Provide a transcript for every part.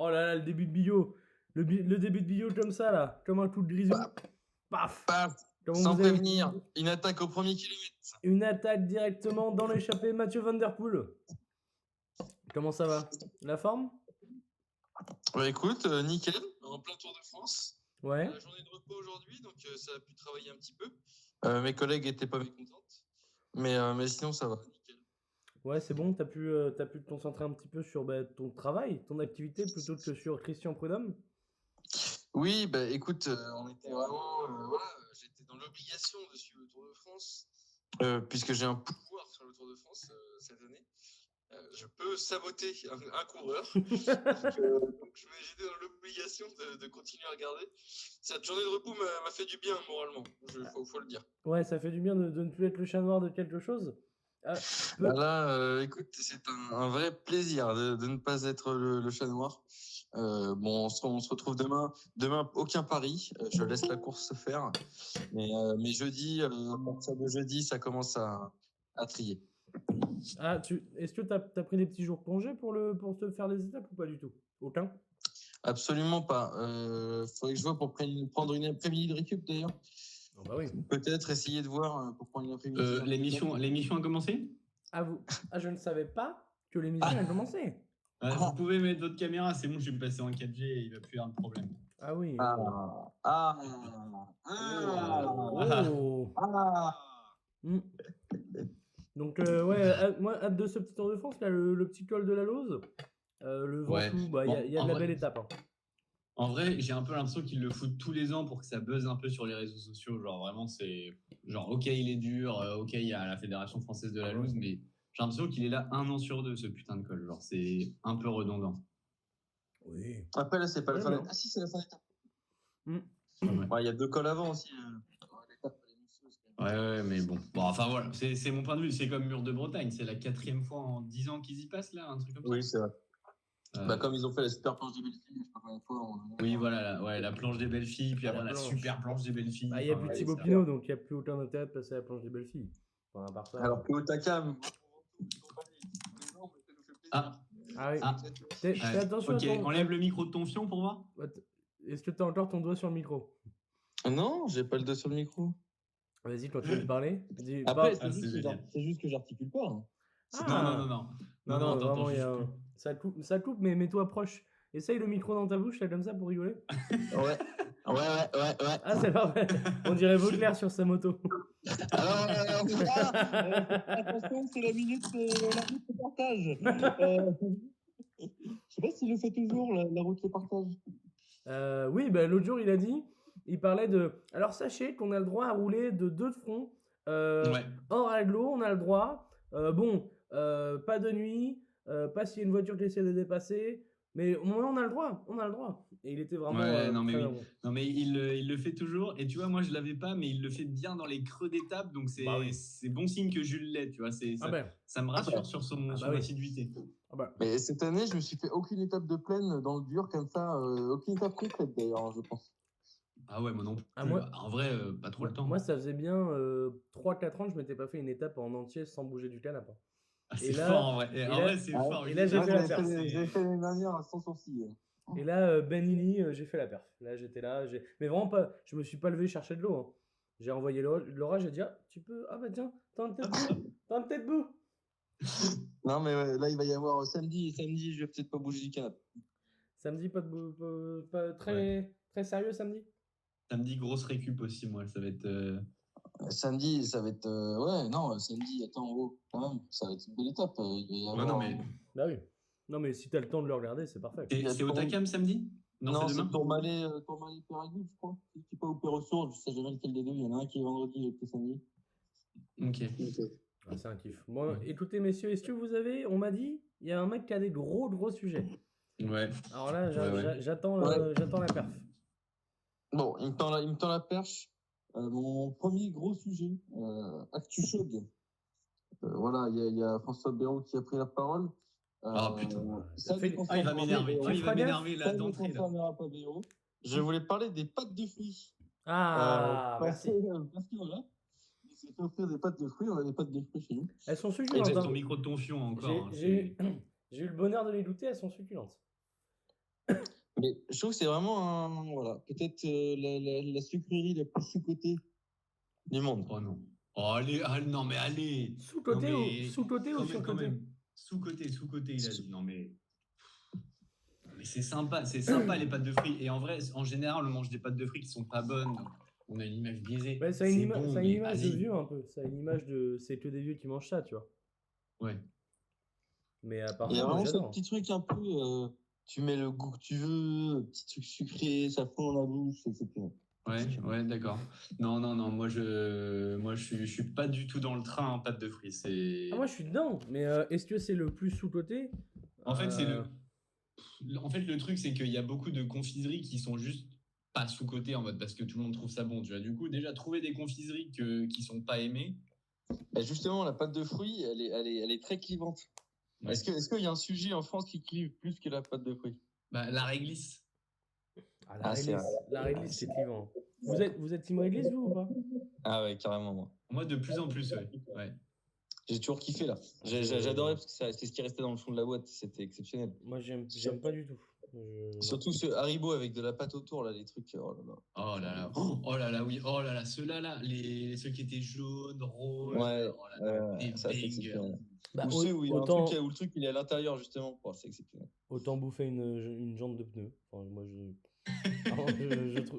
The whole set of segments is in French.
Oh là là, le début de Billot. Le début de Billot comme ça, là. Comme un coup de grisou. Paf. Paf. Comment Sans vous avez- prévenir, une attaque au premier kilomètre. Une attaque directement dans l'échappée. Mathieu Van Der Poel. Comment ça va? La forme? Bah écoute, nickel, en plein Tour de France. Ouais. La journée de repos aujourd'hui, donc ça a pu travailler un petit peu. Mes collègues étaient pas mécontentes, mais sinon ça va, nickel. Ouais, c'est bon, t'as pu te concentrer un petit peu sur ton travail, ton activité, plutôt que sur Christian Prudhomme. Oui, bah écoute, on était vraiment, voilà, j'étais dans l'obligation de suivre le Tour de France, puisque j'ai un pouvoir sur le Tour de France cette année. Je peux saboter un coureur. donc j'étais dans l'obligation de continuer à regarder. Cette journée de repos m'a fait du bien moralement, faut le dire. Ouais, ça fait du bien de ne plus être le chat noir de quelque chose. Là, écoute, c'est un vrai plaisir de ne pas être le chat noir. Bon, on se retrouve demain. Demain, aucun pari. Je laisse la course se faire. Mais jeudi, à partir de jeudi, ça commence à trier. Ah, est-ce que t'as pris des petits jours congés pour te faire des étapes ou pas du tout? Aucun? Absolument pas. Faudrait que je vois pour prendre une après-midi de récup d'ailleurs. Oh bah oui. Peut-être essayer de voir pour prendre une après-midi. L'émission a commencé? Je ne savais pas que l'émission a commencé. Vous pouvez mettre votre caméra, c'est bon, je vais me passer en 4G et il va plus y avoir de problème. Ah oui. Donc moi hâte de ce petit Tour de France là, le petit col de la Lose, le Ventoux, il y a de la belle étape. Hein. En vrai, j'ai un peu l'impression qu'ils le foutent tous les ans pour que ça buzz un peu sur les réseaux sociaux. Genre vraiment, c'est genre ok, il est dur, ok, il y a la Fédération française de la Loose, mais j'ai l'impression qu'il est là 1 an sur 2 ce putain de col. Genre c'est un peu redondant. Oui. Après là, c'est pas la fin d'étape. Ah si, c'est la fin d'étape. Il y a 2 cols avant aussi. Ouais, mais bon. Enfin voilà, c'est mon point de vue. C'est comme Mur de Bretagne, c'est la 4e fois en 10 ans qu'ils y passent là, un truc comme ça. Oui, c'est vrai. Comme ils ont fait la super planche des belles filles, je sais pas combien de fois. Oui, voilà, la planche des belles filles, puis après la super planche des belles filles. Il n'y a plus de Thibaut Pinot, donc il n'y a plus aucun intérêt de passer à la planche des belles filles. Enfin, à part ça, alors que au Takam. oui. Fais attention. Ok, enlève le micro de ton fion pour voir. Est-ce que tu as encore ton doigt sur le micro? Non, j'ai pas le doigt sur le micro. Vas-y, continue de parler. Après, c'est juste que j'articule pas. Hein. Non, vraiment, ça coupe, mais mets-toi proche. Essaye le micro dans ta bouche, là, comme ça, pour rigoler. Ouais. Ah, c'est parfait. On dirait Vauclair sur sa moto. Alors, attention, c'est la minute de partage. Je sais pas s'il le fait toujours, la route de partage. Oui, l'autre jour, il parlait de... Alors, sachez qu'on a le droit à rouler de 2 de front. Hors agglo, on a le droit. Pas de nuit, pas s'il y a une voiture qui essaie de dépasser. Mais au moins, on a le droit. Et il était vraiment... Non, mais il le fait toujours. Et tu vois, moi, je l'avais pas, mais il le fait bien dans les creux d'étape. Donc, c'est bon signe que Jules l'ait, tu vois. Ça me rassure sur son assiduité. Mais cette année, je me suis fait aucune étape de plaine dans le dur comme ça. Aucune étape complète, d'ailleurs, je pense. Ah ouais, moi non plus. En vrai, pas trop le temps. Moi, ça faisait bien 3-4 ans que je m'étais pas fait une étape en entier sans bouger du canapé. C'est fort en vrai. En vrai, c'est fort. Et là, j'ai fait la perf. J'ai fait l'année dernière sans sourcil. Et là, Benini, j'ai fait la perf. Là, j'étais là. Mais vraiment pas. Je me suis pas levé chercher de l'eau. Hein. J'ai envoyé Laura, j'ai dit tu peux. Ah bah tiens, t'as un tête bout. Non, mais là, il va y avoir samedi, je vais peut-être pas bouger du canapé. Samedi, pas très sérieux samedi. Samedi, grosse récup aussi, moi. Ça va être. Samedi, ça va être. Samedi, attends, en haut, quand même, ça va être une belle étape. Il va y avoir... non, mais. Bah oui. Non, mais si t'as le temps de le regarder, c'est parfait. C'est au Takam samedi? Non, c'est Tourmalet Périgueux, je crois. C'est pas au Pérossour, je sais jamais lequel des deux. Il y en a un qui est vendredi, l'autre qui est samedi. Ok. Ah, c'est un kiff. Bon, écoutez, messieurs, est-ce que vous avez. On m'a dit, il y a un mec qui a des gros sujets. Ouais. Alors là, j'attends la perf. Bon, il me tend la perche. Mon premier gros sujet, actu chaude. Voilà, il y a François Bayrou qui a pris la parole. Putain. Il va m'énerver là d'entrée. Je voulais parler des pâtes de fruits. Merci. Parce que voilà, il s'est fait offrir des pâtes de fruits. On a des pâtes de fruits chez nous. Elles sont succulentes. Ton micro de ton fion encore. J'ai eu le bonheur de les goûter, elles sont succulentes. Mais je trouve que c'est vraiment voilà, peut-être la sucrerie la plus sous-cotée du monde. Oh non. Oh, allez, non, mais allez. Sous-côté ou surcoté? Sous-côté, il a dit. Non, mais c'est sympa les pâtes de fruits. Et en vrai, en général, on mange des pâtes de fruits qui sont pas bonnes. On a une image biaisée. Ouais, ça a une image de vieux un peu. Ça a une image de. C'est que des vieux qui mangent ça, tu vois. Ouais. Mais à part il y a ça, vraiment ce j'adore. petit truc un peu. Tu mets le goût que tu veux, petit truc sucré, ça fond dans la bouche, etc. Ouais, d'accord. Non, moi je suis pas du tout dans le train en pâte de fruits. C'est. Ah, moi je suis dedans, mais est-ce que c'est le plus sous-côté? En fait, le truc, c'est qu'il y a beaucoup de confiseries qui sont juste pas sous-cotées en mode parce que tout le monde trouve ça bon. Tu vois, du coup, déjà trouver des confiseries qui sont pas aimées. Bah justement, la pâte de fruits, elle est très clivante. Ouais. Est-ce qu'il y a un sujet en France qui clive plus que la pâte de fruits? Bah, la réglisse. Ah, la réglisse, c'est clivant. Vous êtes team réglisse, vous, ou pas? Ah ouais, carrément, moi. Moi, de plus en plus, ouais. J'ai toujours kiffé, là. J'adorais parce que c'est ce qui restait dans le fond de la boîte. C'était exceptionnel. Moi, j'aime pas du tout. Surtout ce Haribo avec de la pâte autour, là, les trucs. Oh là là. Oh là là, oui. Oh là là, ceux-là, là, ceux qui étaient jaunes, roses. Ouais, oh là là, ça c'est exceptionnel. Bah, ou ceux où il y a un truc où le truc il est à l'intérieur, justement. Oh, c'est exceptionnel. Autant bouffer une jante de pneu. Enfin, moi,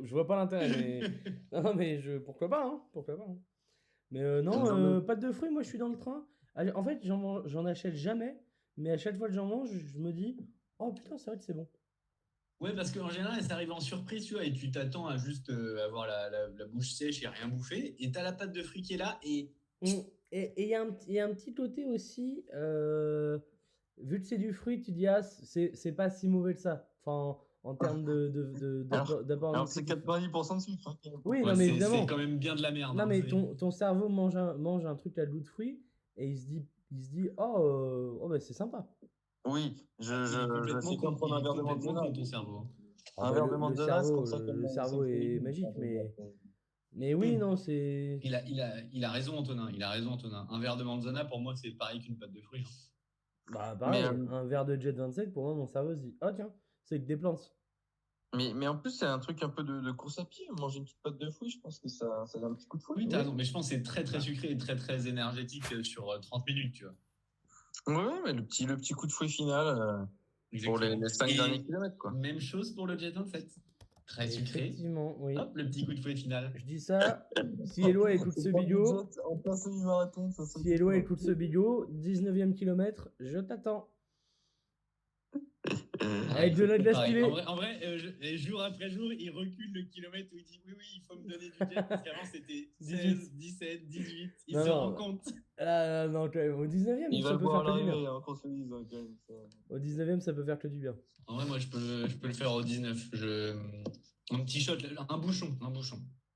je vois pas l'intérêt, mais. Non, mais pourquoi pas, hein? Pourquoi pas, hein. Mais non, pâte de fruits, moi, je suis dans le train. En fait, j'en achète jamais, mais à chaque fois que j'en mange, je me dis, oh putain, c'est vrai que c'est bon. Ouais, parce qu'en général, ça arrive en surprise, tu vois, et tu t'attends à juste avoir la bouche sèche et rien bouffer, et t'as la pâte de fruits qui est là, et. Et il y a un petit côté aussi, vu que c'est du fruit, tu dis, ah, c'est pas si mauvais que ça. Enfin, en termes d'apport. Alors, c'est 90% de sucre. Hein. Oui, non, mais évidemment. C'est quand même bien de la merde. Non, mais ton cerveau mange un truc à goût de fruits, et il se dit, oh bah, c'est sympa. Oui, je sais comme prendre un verre de manzana. Ton cerveau. Un verre de manzana, c'est comme ça que le cerveau est magique, mais oui, non, c'est. Il a raison, Antonin. Un verre de manzana, pour moi, c'est pareil qu'une pâte de fruits. Bah, pareil, un verre de Jet 27, pour moi, mon cerveau se dit, oh tiens, c'est que des plantes. Mais en plus, c'est un truc un peu de course à pied. Manger une petite pâte de fruits, je pense que ça donne un petit coup de fouet. Oui, t'as raison, mais je pense que c'est très très sucré et très très énergétique sur 30 minutes, tu vois. Ouais, mais le petit coup de fouet final pour les 5 derniers kilomètres, quoi. Même chose pour le Jet 27. Très sucré. Effectivement, oui. Hop, le petit coup de fouet final. Je dis ça, si Eloi écoute ce vidéo, en plein semi-marathon, si Eloi écoute ce vidéo, 19e kilomètre, je t'attends. Avec de la glace pilée. En vrai, jour après jour, il recule le kilomètre où il dit oui, il faut me donner du jet. Parce qu'avant, c'était 16, 17, 18. Il se rend compte. Non, quand même. Au 19e, ça peut faire que du bien. Au 19e, ça peut faire que du bien. En vrai, moi, je peux le faire au 19. Un petit shot, un bouchon.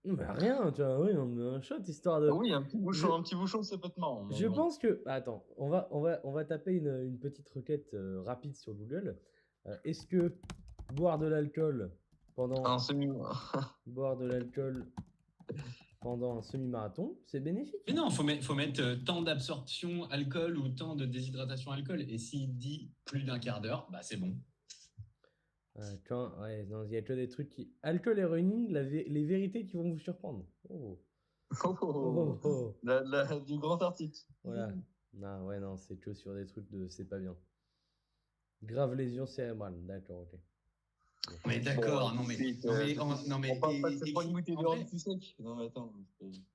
Bah rien, tu vois, oui, un shot histoire de. Oui, un petit bouchon, ça peut être marrant. Je pense que. Attends, on va taper une petite requête rapide sur Google. Est-ce que boire de l'alcool pendant un semi-marathon, c'est bénéfique? Mais non, faut mettre temps d'absorption alcool ou temps de déshydratation alcool. Et s'il dit plus d'1 quart d'heure, bah c'est bon. Il y a que des trucs qui. Alcool et running, les vérités qui vont vous surprendre. Du grand article. Voilà. Non, c'est que sur des trucs de c'est pas bien. Grave lésion cérébrale, d'accord, ok. Mais d'accord, non mais c'est pas une bouteille de rhum sec. Non mais attends.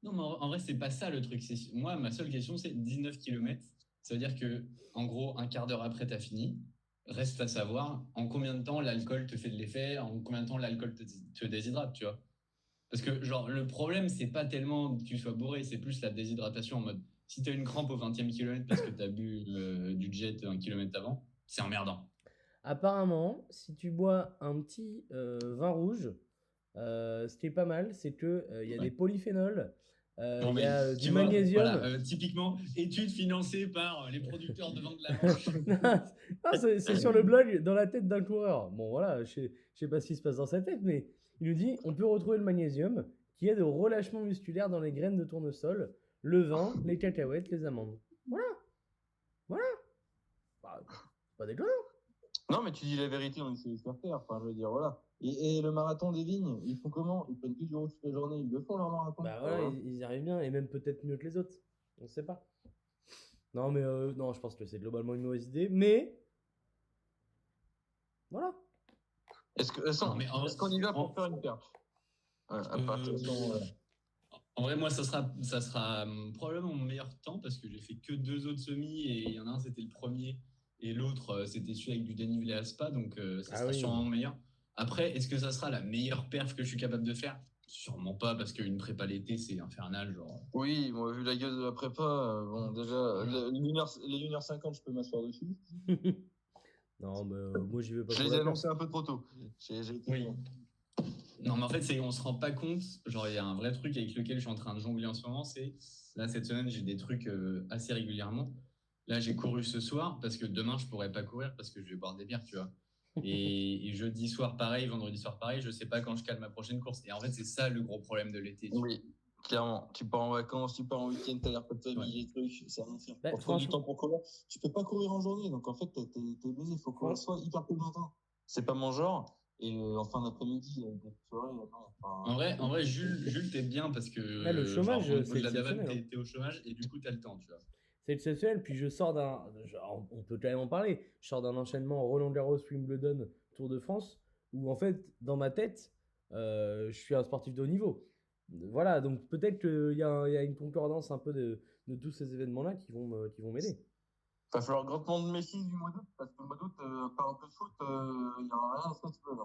Non mais en vrai c'est pas ça le truc. Moi ma seule question c'est 19 km. Ça veut dire que en gros un quart d'heure après t'as fini. Reste à savoir en combien de temps l'alcool te fait de l'effet, en combien de temps l'alcool te déshydrate, tu vois. Parce que genre le problème c'est pas tellement que tu sois bourré, c'est plus la déshydratation en mode si t'as une crampe au 20e kilomètre parce que t'as bu du jet 1 kilomètre avant, c'est emmerdant. Apparemment, si tu bois un petit vin rouge, ce qui est pas mal, c'est que y a des polyphénols, il y a du magnésium. Voilà, typiquement, étude financée par les producteurs de vin de la Manche. C'est sur le blog Dans la tête d'un coureur. Bon voilà, je sais pas ce qui se passe dans sa tête, mais il nous dit on peut retrouver le magnésium qui aide au relâchement musculaire dans les graines de tournesol, le vin, les cacahuètes, les amandes. Voilà. Bah, pas déconnant. Non, mais tu dis la vérité, on essaie de se faire faire. Enfin, je veux dire, voilà. Et le marathon des vignes, ils font comment? Ils prennent plus du route toute la journée, ils le font leur marathon. Bah voilà, ils y arrivent bien, et même peut-être mieux que les autres. On sait pas. Non, mais non, je pense que c'est globalement une mauvaise idée, mais voilà. Est-ce qu'on y va pour faire une perf? En vrai, moi, ça sera probablement mon meilleur temps parce que j'ai fait que 2 autres semis et il y en a un, c'était le premier et l'autre, c'était celui avec du dénivelé à Spa, donc ça sera sûrement mon meilleur. Après, est-ce que ça sera la meilleure perf que je suis capable de faire? Sûrement pas, parce qu'une prépa l'été, c'est infernal, genre. Oui, moi, vu la gueule de la prépa, bon, déjà, les 1h50, je peux m'asseoir dessus. Non, mais moi, j'y vais pas. Je les ai annoncés un peu trop tôt. Oui. Non, mais en fait, on se rend pas compte. Genre, il y a un vrai truc avec lequel je suis en train de jongler en ce moment. C'est là, cette semaine, j'ai des trucs assez régulièrement. Là, j'ai couru ce soir parce que demain, je pourrais pas courir parce que je vais boire des bières, tu vois. Et jeudi soir, pareil, vendredi soir, pareil, je sais pas quand je cale ma prochaine course. Et en fait, c'est ça le gros problème de l'été. Oui, clairement. Tu pars en vacances, tu pars en week-end, t'as l'air pas de famille, les trucs, c'est un enfer. Bah, on prend du temps pour courir. Tu peux pas courir en journée, donc en fait, t'es baisé. Il faut courir soit hyper tôt le matin. C'est pas mon genre. Et en fin d'après-midi, des soirées, non. En vrai, Jules, t'es bien parce que. Le chômage, c'est t'es au chômage et du coup, t'as le temps, tu vois. C'est exceptionnel. Puis je sors on peut quand même en parler. Je sors d'un enchaînement Roland-Garros, Wimbledon, Tour de France, où en fait, dans ma tête, je suis un sportif de haut niveau. Voilà, donc peut-être qu'il y a une concordance un peu de tous ces événements-là qui vont m'aider. Il va falloir grandement de méfier du mois d'août, parce que le mois d'août, par un peu de foot, il n'y aura rien à ce que tu veux.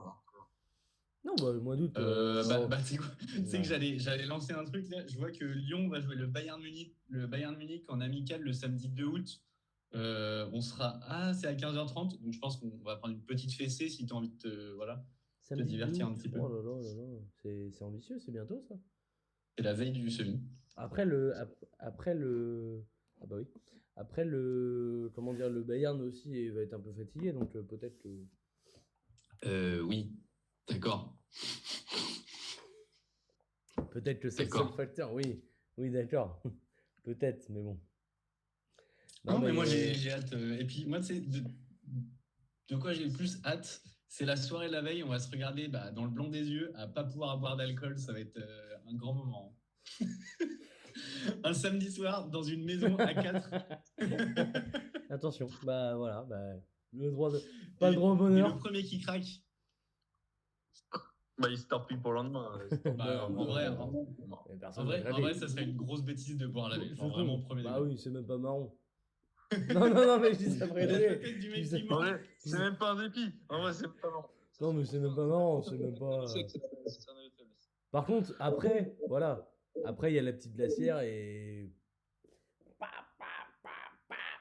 Non, bah, le mois d'août. Tu sais que j'allais lancer un truc là. Je vois que Lyon va jouer le Bayern Munich en amical le samedi 2 août. On sera. Ah, c'est à 15h30. Donc je pense qu'on va prendre une petite fessée si tu as envie de te divertir un petit peu. Oh là là là là. C'est ambitieux, c'est bientôt ça. C'est la veille du semi. Après le. Ah bah oui. Après comment dire, le Bayern aussi va être un peu fatigué, donc peut-être que. Oui. D'accord. Peut-être que c'est le seul facteur, oui. Oui, d'accord. Peut-être, mais bon. Non, mais moi j'ai hâte. Et puis moi, tu sais, de quoi j'ai le plus hâte, c'est la soirée de la veille. On va se regarder dans le blanc des yeux, à pas pouvoir boire d'alcool. Ça va être un grand moment. Un samedi soir dans une maison à 4. Attention, voilà, le droit au bonheur. Et le premier qui craque. Il se torpille pour le lendemain. En vrai, ça serait une grosse bêtise de boire la veille. Enfin, vraiment, premier. Bah oui, c'est même pas marrant. non, mais je dis ça après c'est même pas un dépit. En vrai, c'est pas marrant. Non, mais c'est même pas marrant. C'est même pas. Par contre, après, voilà. Après, il y a la petite glacière et.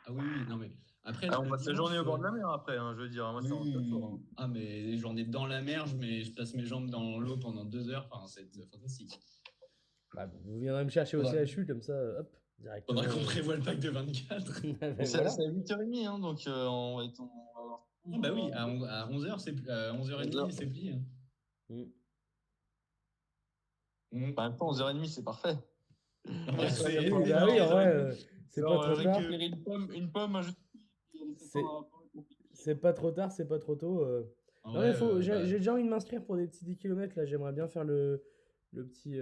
Ah oui, non mais. Après, on passe la journée au bord de la mer après, je veux dire. Moi, Ah, mais les journées dans la mer, je place mes jambes dans l'eau pendant 2 heures. Enfin, c'est fantastique. Vous viendrez me chercher au CHU comme ça, hop, directement. Faudra qu'on prévoit le pack de 24. C'est à 8h30, donc on va être. Bah oui, à 11h, c'est 11h30, c'est plié. En même temps, 11h30, c'est parfait. Oui, en vrai, c'est pas trop tard. Une pomme, c'est pas trop tard, c'est pas trop tôt. J'ai déjà envie de m'inscrire pour des petits 10 km là. J'aimerais bien faire les petits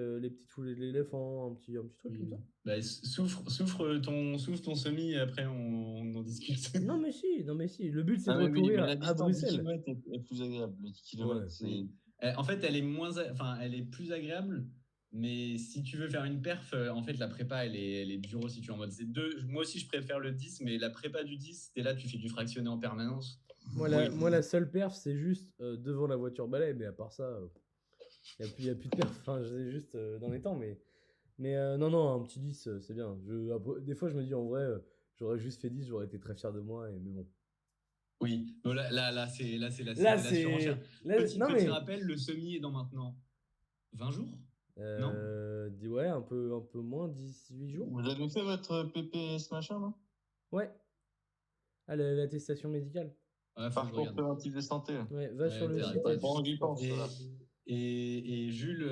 foulées de l'éléphant, un petit truc comme ça. Souffre ton semi et après on en discute. Non mais si. Le but c'est de recourir à Bruxelles. 10 km est plus agréable. Le 10 km, en fait, elle est plus agréable. Mais si tu veux faire une perf, en fait, la prépa, elle est dure aussi. Tu es en mode, moi aussi, je préfère le 10, mais la prépa du 10, t'es là, tu fais du fractionné en permanence. Moi, la seule perf, c'est juste devant la voiture balai, mais à part ça, il n'y a plus de perf. Enfin, c'est juste dans les temps, mais non, un petit 10, c'est bien. Des fois, je me dis, en vrai, j'aurais juste fait 10, j'aurais été très fier de moi, mais bon. Oui, bon, là, c'est la surenchère. Petit rappel, le semi est dans maintenant 20 jours. Non. Ouais, un peu moins, 18 jours. Vous avez fait votre PPS machin, non? Ouais. Ah, l'attestation médicale. Parcours préventif de santé. Ouais, va sur le site. Bon, j'y pense. Et Jules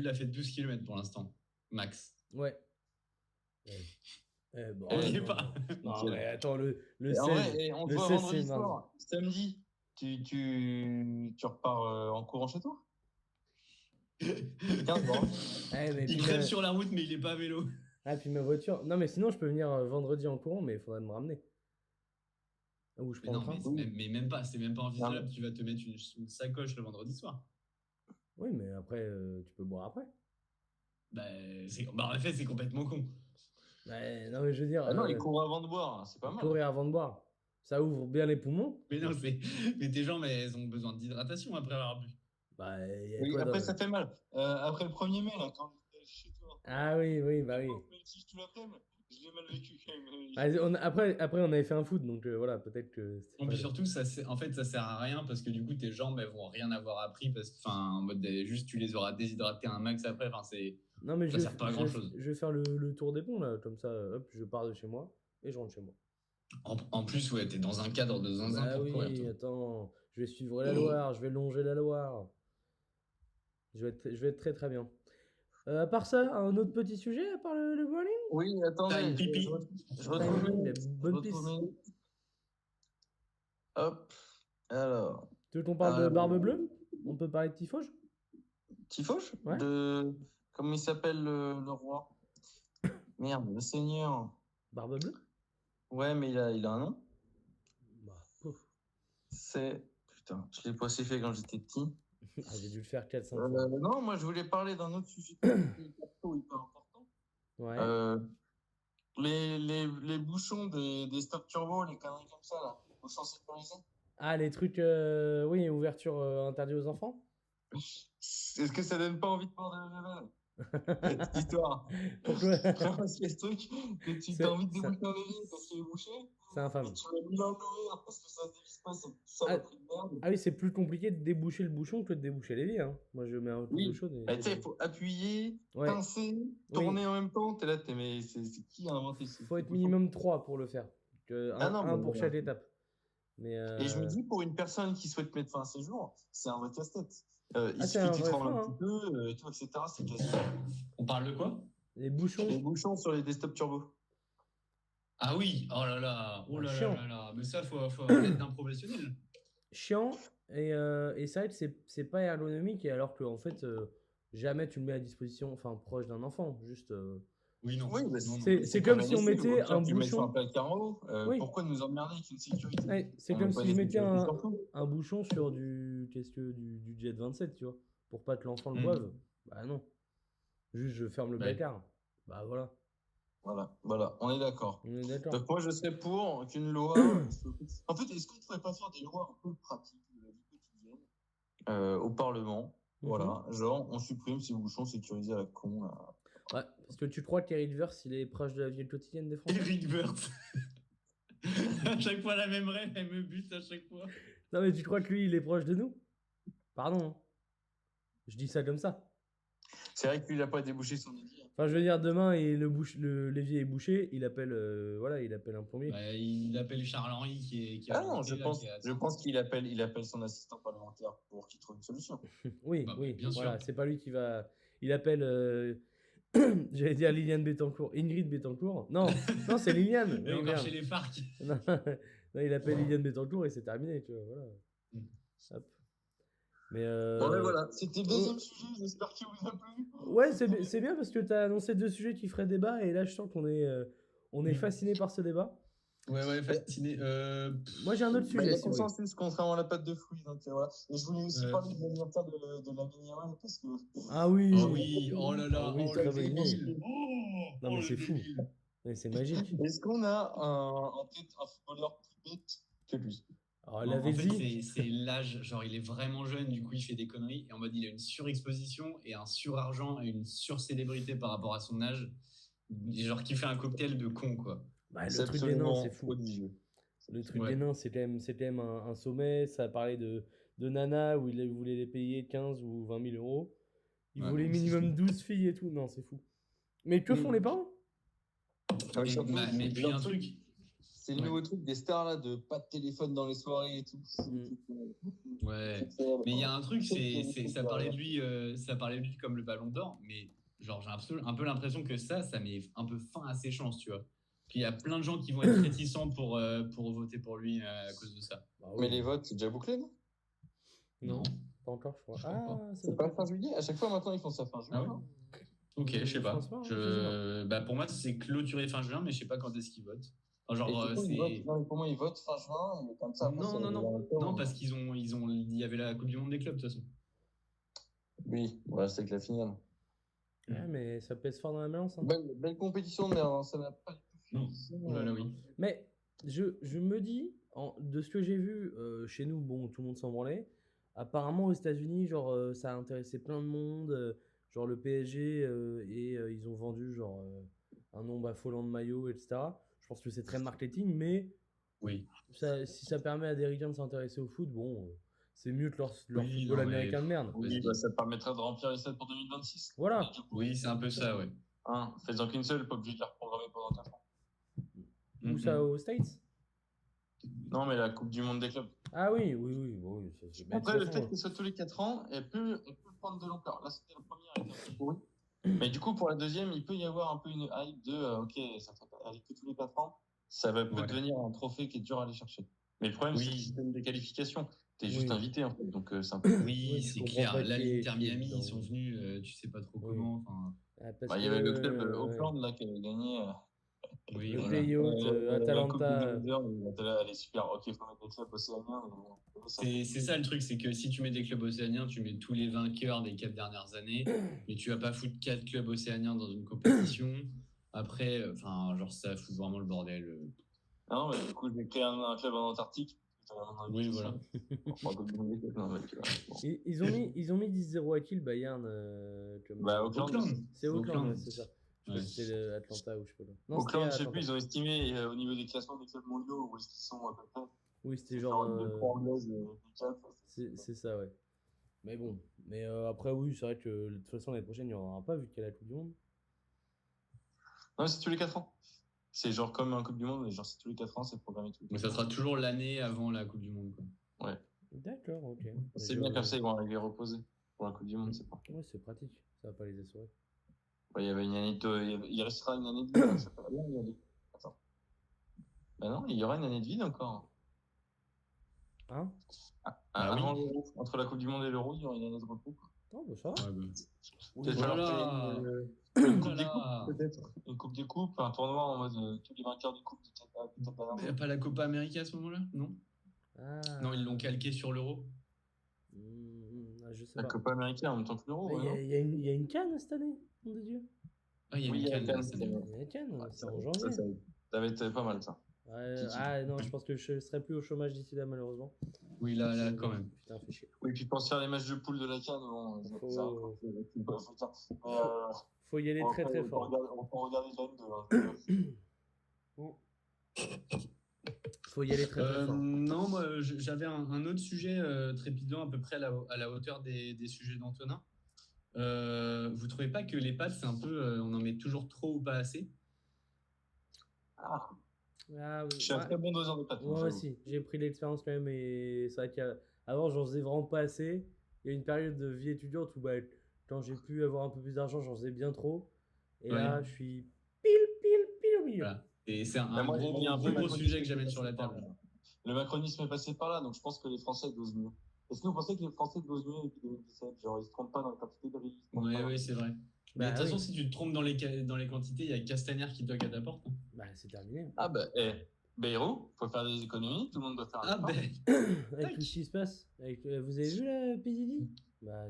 a fait 12 km pour l'instant, max. Ouais. Bon, pas. Non, mais attends, le 16. On doit vendredi soir, samedi. tu repars en courant chez toi? 15 ans. Il crève sur la route, mais il est pas à vélo. Ah, puis ma voiture. Non, mais sinon, je peux venir vendredi en courant, mais il faudrait me ramener. Ou je prends le train. Mais même pas, c'est même pas envisageable. Tu vas te mettre une sacoche le vendredi soir. Oui, mais après, tu peux boire après. En fait, c'est complètement con. Non, mais je veux dire. Non, il court avant de boire, c'est pas mal. Courir avant de boire. Ça ouvre bien les poumons. Mais non, mais tes jambes, elles ont besoin d'hydratation après avoir bu. Après, ça fait mal. Après le 1er mai, là, quand j'étais chez toi. Ah oui, bah oui. Si tout l'après-midi, je l'ai mal vécu quand même. Après, on avait fait un foot, donc voilà, peut-être que. Et puis surtout, ça sert à rien parce que du coup, tes jambes, elles vont rien avoir appris en mode juste tu les auras déshydratées un max après. Non, mais ça sert pas à grand chose. Je vais faire le tour des ponts là, comme ça, hop, je pars de chez moi et je rentre chez moi. En plus, ouais, t'es dans un cadre de zinzin pour courir. Oui, attends, je vais suivre la Loire, je vais longer la Loire. Je vais être très très bien. À part ça, un autre petit sujet, à part le bowling? Oui, attendez. T'as une pipi. Je retrouve la bonne piste. Hop. Alors. Tu veux qu'on parle de Barbe Bleue? On peut parler de Tifauge? Tifauge? Ouais. Comment il s'appelle le roi? Merde, le seigneur. Barbe Bleue? Ouais, mais il a un nom. Pouf. C'est. Putain, je l'ai pas assez fait quand j'étais petit. J'ai dû le faire 4-5 fois. Non, moi je voulais parler d'un autre sujet hyper important. Ouais. Les bouchons des stop turbo, les conneries comme ça, là. Bouchons sécurisés. Ah, les trucs, oui, ouverture interdite aux enfants? Est-ce que ça donne pas envie de prendre de level? Cette histoire. Pourquoi? Parce qu'il y a ce truc que tu as envie de déboucher un évier parce qu'il est bouché. C'est infâme. Et tu vas 1000 ans l'ouvrir parce que ça ne dévisse pas, cette saloperie de merde. Ah oui, c'est plus compliqué de déboucher le bouchon que de déboucher l'évier. Hein. Moi, je mets un peu d'eau chaude. Tu sais, il faut appuyer, pincer, tourner en même temps. T'es là, mais c'est qui a inventé ça? Il faut être minimum 3 pour le faire. Un pour chaque étape. Mais Et je me dis, pour une personne qui souhaite mettre fin à ses jours, c'est un vrai casse-tête. Il c'est suffit que tu trembles un petit peu, tout, etc. C'est casse-tête. On parle de quoi? Les bouchons. Les bouchons sur les desktop turbo. Ah oui, oh là là, mais ça, faut être d'un professionnel. Chiant, et ça va être, c'est pas ergonomique, et alors que en fait, jamais tu le mets à disposition, enfin proche d'un enfant, juste. Oui, non. Oui, c'est comme si on mettait un bouchon. Pourquoi nous emmerder avec une sécurité? C'est comme si je mettais un bouchon sur du Jet 27, tu vois, pour pas que l'enfant le boive. Bah non. Juste, je ferme le placard. Bah voilà. Voilà, on est d'accord. Donc moi, je serais pour qu'une loi... En fait, est-ce qu'on ne pourrait pas faire des lois un peu pratiques de la vie quotidienne au Parlement? Voilà, genre, on supprime ces bouchons sécurisés à la con, là. Ouais, parce que tu crois qu'Eric Woerth, il est proche de la vie quotidienne des Français? Eric Woerth. À chaque fois la même rêve, elle me bute à chaque fois. Non mais tu crois que lui, il est proche de nous? Pardon. Hein. Je dis ça comme ça. C'est vrai que lui, il n'a pas débouché son évier. Enfin, je veux dire, demain, l'évier est bouché, il appelle un plombier. Il appelle Charles-Henri qui non, je pense qu'il appelle son assistant parlementaire pour qu'il trouve une solution. Oui, bien sûr. C'est pas lui qui va... Il appelle... J'allais dire Liliane Bettencourt. Ingrid Bettencourt. Non, c'est Liliane. Il est chez les FARC. Non, il appelle Liliane Bettencourt et c'est terminé, tu vois, voilà. Hop. Mais voilà, c'était le deuxième sujet, j'espère qu'il vous a plu. Ouais, c'est bien parce que tu as annoncé 2 sujets qui feraient débat et là je sens qu'on est fasciné par ce débat. Ouais, fasciné. Moi j'ai un autre sujet. Il y a consensus contrairement à la pâte de fruits, donc voilà. Et je voulais aussi parler de l'anniversaire de la Vigneronne parce que... Ah oui. Oh là là, très bonne idée. Non mais c'est fou. C'est magique. Est-ce qu'on a en tête un footballeur plus bête que lui? Alors, en fait, c'est l'âge, genre il est vraiment jeune, du coup il fait des conneries, et en mode il a une surexposition et un surargent et une surcélébrité par rapport à son âge, genre qui fait un cocktail de con, quoi. Bah, le truc des nains, c'est fou. Le truc des nains, c'est quand même un sommet. Ça parlait de Nana où il voulait les payer 15 ou 20 000 euros. Il voulait minimum 12 filles et tout. Non, c'est fou. Mais que font les parents? Mais puis un truc. C'est le nouveau truc des stars là, de pas de téléphone dans les soirées et tout. Ouais. Mais il y a un truc, ça parlait de lui comme le Ballon d'Or, mais genre j'ai un peu l'impression que ça met un peu fin à ses chances, tu vois. qu'il y a plein de gens qui vont être réticents pour voter pour lui à cause de ça. Bah oui. Mais les votes, c'est déjà bouclé, non? Non. Pas encore, je crois. Je crois pas. Ça C'est doit pas fin juillet? À chaque fois, maintenant, ils font ça fin juillet. Ah ouais non Ok, je sais pas. pense pas, je sais Bah, pour moi, c'est clôturé fin juin, mais je sais pas quand est-ce qu'ils votent. Enfin, Et genre, du coup, ils c'est. votent, non, pour moi, ils votent fin juin, et comme ça, après, ça va en octobre. Non, parce il y avait la Coupe du Monde des clubs, de toute façon. Oui, voilà, c'est que la finale. Ouais, mais ça pèse fort dans la balance. Hein. Belle compétition, mais ça n'a pas du tout fini. Oh là là, oui. Mais je me dis, de ce que j'ai vu chez nous, bon, tout le monde s'en branlait. Apparemment, aux États-Unis, genre, ça a intéressé plein de monde. Genre, le PSG, ils ont vendu, genre, un nombre affolant de maillots, etc. Je pense que c'est très marketing, mais Oui. si ça permet à des ricains de s'intéresser au foot, bon, c'est mieux que leur Oui, football non, mais- américain de merde. Oui, ça permettra de remplir les stades pour 2026. Voilà. Oui, c'est un peu ça, ouais. Fais-en qu'une seule, pas obligé de la reprogrammer pendant 4 ans. Où ça, aux States? Non, mais la Coupe du Monde des clubs. Ah oui, ça, c'est... Après, le fait que ce soit tous les 4 ans, elle peut prendre de l'ampleur. Là, c'était la première, elle était un peu pourrie. Mais du coup, pour la deuxième, il peut y avoir un peu une hype de ok, ça fait aller que tous les 4 ans, ça va peut devenir un trophée qui est dur à aller chercher. Mais le problème, c'est le système de qualification. T'es juste invité, en fait, donc c'est un peu. Oui, c'est clair. Là, l'Inter Miami, ils sont venus, tu sais pas trop comment. Il y avait le club Auckland là, qui avait gagné. Oui, le voilà. pays hôte, Atalanta. Elle est super. Ok, il faut mettre des clubs océaniens. C'est ça le truc, c'est que si tu mets des clubs océaniens, tu mets tous les vainqueurs des 4 dernières années, mais tu vas pas foutre 4 clubs océaniens dans une compétition. Après, genre ça fout vraiment le bordel. Non, mais du coup, j'ai créé un club en Antarctique. Oui, voilà. Ils ont mis 10-0 à qui le Bayern Auckland. C'est Auckland, c'est ça. Je sais pas si c'est Atlanta ou je sais pas. Non, Auckland, je sais plus, ils ont estimé au niveau des classements des clubs mondiaux où est-ce qu'ils sont à peu près. Oui, c'était genre. C'est c'est ça, ouais. Mais bon. Mais après, oui, c'est vrai que de toute façon, l'année prochaine, il n'y en aura pas vu qu'il y a la Coupe du Monde. Non, c'est tous les 4 ans. C'est genre comme un Coupe du Monde, mais genre c'est tous les 4 ans, c'est programmé tout. Mais ça sera toujours l'année avant la Coupe du Monde, quoi. Ouais. D'accord, ok. C'est bien comme ça, ils vont arriver reposés pour la Coupe du Monde, c'est pas. Ouais, c'est pratique. Ça va pas les assurer. Il y avait une année il restera une année de vide. Ça peut bien y aller. Attends. Bah non, il y aura une année de vide encore. Hein? Avant l'Euro. Entre la Coupe du Monde et l'Euro, il y aura une année de repos. Oh, bah ça va. Peut-être Voilà. une Coupe des Coupes, peut-être. Une Coupe des Coupes, un tournoi en mode tous les vainqueurs des Coupes Il n'y a pas la Copa América à ce moment-là? Non. Non, ils l'ont calqué sur l'Euro. Je sais la pas. Copa América en même temps que l'Euro. Il y a une canne cette année, nom de Dieu. Ah, il y a une canne cette année. Il y a une canne, c'est en janvier. Ça va être pas mal, ça. Non, je pense que je serai plus au chômage d'ici là, malheureusement. Oui, là, quand même. Putain, fait chier. Oui, puis pense faire les matchs de poule de la canne. Faut y aller très très fort. On peut regarder la N2. Faut y aller très très fort. Non, moi j'avais un autre sujet trépidant à peu près à la hauteur des sujets d'Antonin. Vous trouvez pas que les pâtes, c'est un peu, on en met toujours trop ou pas assez? Je suis un très bon doseur de pâtes. Moi aussi, j'ai pris l'expérience quand même et c'est vrai qu'avant j'en faisais vraiment pas assez. Il y a une période de vie étudiante où quand j'ai pu avoir un peu plus d'argent, j'en faisais bien trop. Et là, je suis pile au milieu. Voilà. Et c'est un gros sujet que j'amène sur la table. Le macronisme est passé par là, donc je pense que les Français dosent mieux. Est-ce que vous pensez que les Français dosent mieux depuis 2017? Genre, ils se trompent pas dans les quantités de riz? Oui, c'est vrai. Mais de toute façon, si tu te trompes dans les quantités, il y a Castaner qui toque à ta porte. C'est terminé. Bayrou, faut faire des économies, tout le monde doit faire un avec tout ce qui se passe. Vous avez vu la PDD?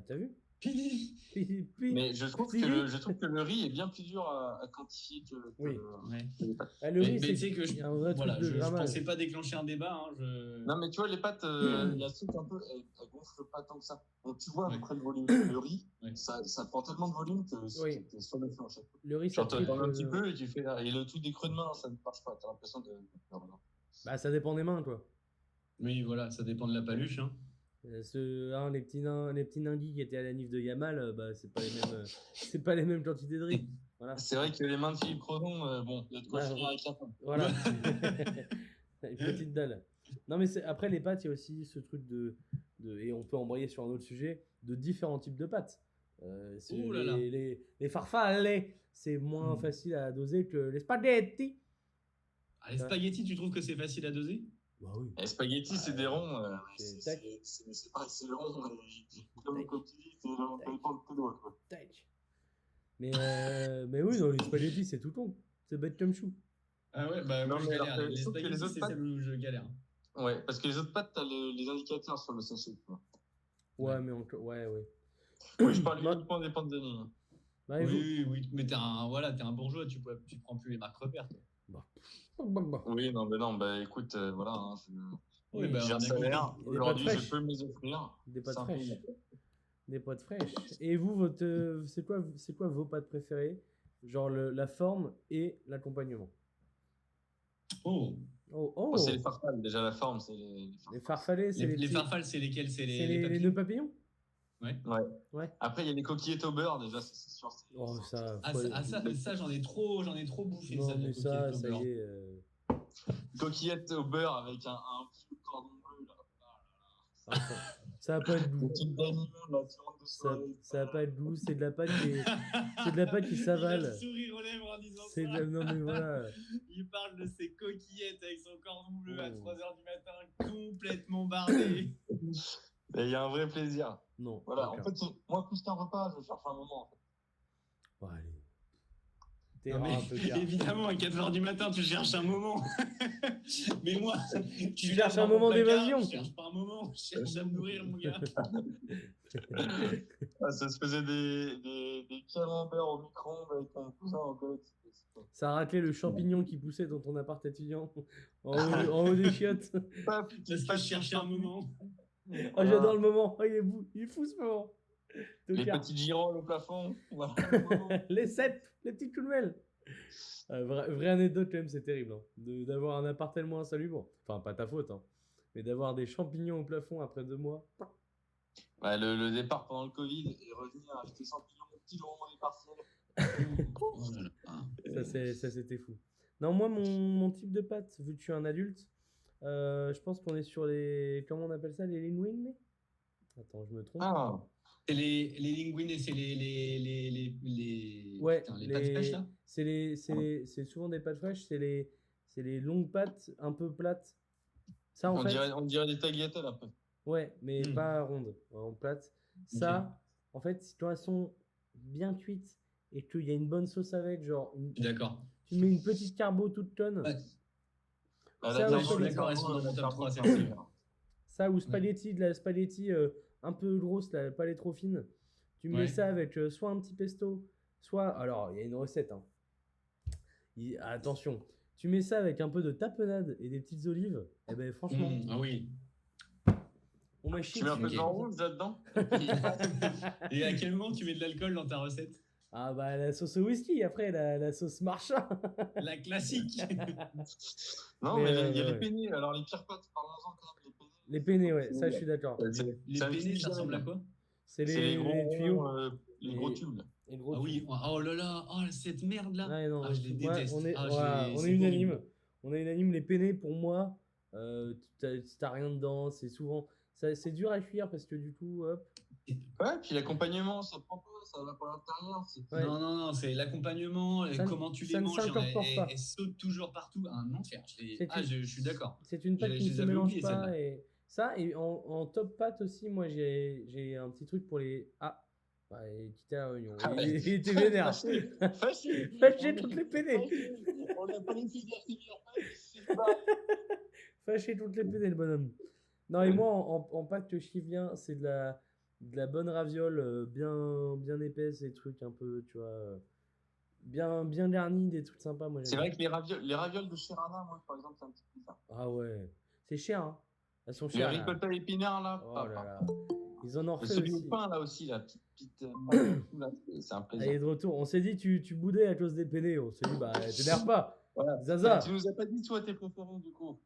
T'as vu? Mais je trouve que le riz est bien plus dur à quantifier que les pâtes. Le riz, c'est un vrai truc de grammage. Je pensais pas déclencher un débat. Non, mais tu vois, les pâtes, il y a un truc un peu, elles gonflent pas tant que ça. Donc tu vois à peu près le volume. Le riz, ça prend tellement de volume que c'est sur le flanc. Le riz, ça triple un petit peu et tu fais là. Et le truc des creux de main, ça ne marche pas. T'as l'impression de. Ça dépend des mains, quoi. Oui, voilà, ça dépend de la paluche. Les petits ninguis qui étaient à la nif de Yamal, c'est pas les mêmes quantités de riz. Voilà. C'est vrai que les mains de Philippe Redon, il y a de quoi finir avec un peu. Voilà. Une petite dalle. Non, mais après les pâtes, il y a aussi ce truc et on peut embrayer sur un autre sujet, de différents types de pâtes. Les farfalle, c'est moins facile à doser que les spaghettis. Ah, les spaghettis, tu trouves que c'est facile à doser? Bah oui. Les spaghettis, c'est des ronds. Tac. C'est pas c'est rond. Comme tu dis, c'est le dépend de tes doigts. Quoi. Tac. Mais oui, non, les spaghettis, c'est tout con. C'est bête comme chou. Ah ouais, bah moi Non, je mais galère. alors, Les sauf que les spaghettis, autres c'est pâtes- celle où je galère. Ouais, parce que les autres pâtes, t'as les indicateurs sur le sachet. Quoi. Ouais, mais encore. Ouais. Oui, je parle Bah- uniquement des pâtes de Nîmes. Bah, et vous Oui, mais t'es un bourgeois, tu prends plus les marques repères. Toi. Bah. Oui, non, bah écoute, voilà. Hein, Oui, bah, j'ai on un a salaire. compris. Des Aujourd'hui, pâtes je fraîches. peux me les offrir. Des pâtes C'est un fraîches. peu- Des pâtes fraîches. Et vous, c'est quoi vos pâtes préférées? Genre la forme et l'accompagnement. Oh, Oh. C'est les farfales. Déjà, la forme, c'est les Les farfalés, c'est les les petits- farfales, c'est lesquels? C'est c'est les les papillons? nœuds papillons? Ouais. Après, il y a les coquillettes au beurre, déjà, c'est sûr. Oh, ça. Ça, j'en ai trop bouffé. Non, ça, de la mais ça coquillette au y beurre. est. Coquillettes au beurre avec un petit cordon bleu, là. Ça va pas être Le doux. type d'animal, là, qui rentre de soirée. Ça va pas être doux. C'est de la pâte qui Il a s'avale. le sourire aux lèvres en disant C'est ça. non mais voilà. Il parle de ses coquillettes avec son cordon bleu à Oh. 3h du matin, complètement bardé. Mais il y a un vrai plaisir. Non. Voilà, aucun. en fait, moi, plus qu'un repas, je cherche un moment. En fait. Bon, allez. T'es Non, mais un peu car. évidemment, à 4h du matin, tu cherches un moment. Mais moi, Tu cherches un moment d'évasion. Je cherche pas un moment, je cherche à me nourrir, mon gars. Ça se faisait des camemberts au micro-ondes avec mon cousin en Corée. Ça a raclé le champignon qui poussait dans ton appart étudiant en haut des chiottes. Parce que je cherchais un moment. Oh, j'adore le moment. Oh, il est fou ce moment. Les Tocard. petites girolles au plafond. Voilà. Les cèpes, les petites nouvelles. Vraie anecdote quand même, c'est terrible. Hein. D'avoir un appart tellement insalubre. Enfin, pas ta faute, hein. Mais d'avoir des champignons au plafond après 2 mois. Ouais, le départ pendant le Covid et revenir avec des champignons petits dans les partiels. Ça c'était fou. Non, moi, mon type de pâte, vu que je suis un adulte, je pense qu'on est sur les. Comment on appelle ça? Les linguines? Attends, je me trompe. Ah, C'est les linguines et c'est les Ouais, putain, les pâtes fraîches là. c'est souvent des pâtes fraîches, c'est les longues pâtes un peu plates. Ça, en fait. on dirait des tagliatelles un peu. Ouais, mais Hmm. pas rondes, en plates. Ça, en fait, si elles sont bien cuites et qu'il y a une bonne sauce avec, genre, D'accord. tu mets une petite carbo toute conne, Ouais. Bah, Ça, là, ouais, je je suis d'accord, elles sont dans mon top 3, c'est possible. ça ou spaghetti, de la spaghetti un peu grosse, là, pas les trop fines. Tu mets Ouais. ça avec soit un petit pesto, soit. Alors, il y a une recette. Hein. Attention, tu mets ça avec un peu de tapenade et des petites olives. Et ben, franchement, Ah oui. on m'a chié Tu mets un peu dessus. de vin rouge là-dedans. Et à quel moment tu mets de l'alcool dans ta recette? Ah bah la sauce au whisky, après la sauce marcha. La classique. Non, Mais, mais il y a ouais. les peignets. Alors, les pires pâtes, parlons-en quand même. Les penne, ouais, ça je suis d'accord. Les penne, ça ressemble à quoi? C'est C'est les gros les tuyaux. les gros tubes. Les gros Ah oui, tubes. oh là là, oh cette merde là. Ouais, non, Ah, je les ouais, déteste. on est, Ah, voilà, on c'est est unanime. horrible. On est unanime. Les penne, pour moi, t'as rien dedans. C'est souvent. C'est dur à cuire parce que du coup, hop. Ouais, puis l'accompagnement, ça prend pas, ça va pas à l'intérieur. Ouais. Non, c'est l'accompagnement, Ça ne- comment tu ça les ne manges, s'incorpore pas. elles sautent toujours partout. Un enfer. C'est Je suis d'accord. C'est une pâte Je qui ne les se avais mélange oubliées, pas. celles-là. Et ça, et en top pâte aussi, moi j'ai un petit truc pour les. Ah, ouais, il quittait la réunion. Ah ouais. Il était vénère. Fâché. Fâché toutes les penne. On n'a pas les filières Fâché toutes les penne, le bonhomme. Non, et moi, en pâte que je kiffe bien, c'est de la bonne raviole bien épaisse, des trucs un peu, tu vois, bien garnis, des trucs sympas. Moi, C'est j'aime vrai bien. que les ravioles de Chirana, moi, par exemple, c'est un petit peu ça. Ah ouais, c'est cher, hein. Elles sont Les chères. là. ricotta épinards, là, Oh pas. là là. Ils en ont refait Celui au aussi. pain, là aussi, la petite là, c'est un plaisir. Allez, de retour. On s'est dit, tu boudais à cause des penne. On s'est dit, bah, t'énerve pas. Voilà. Zaza. Tu nous as pas dit, toi, tes préférés, du coup.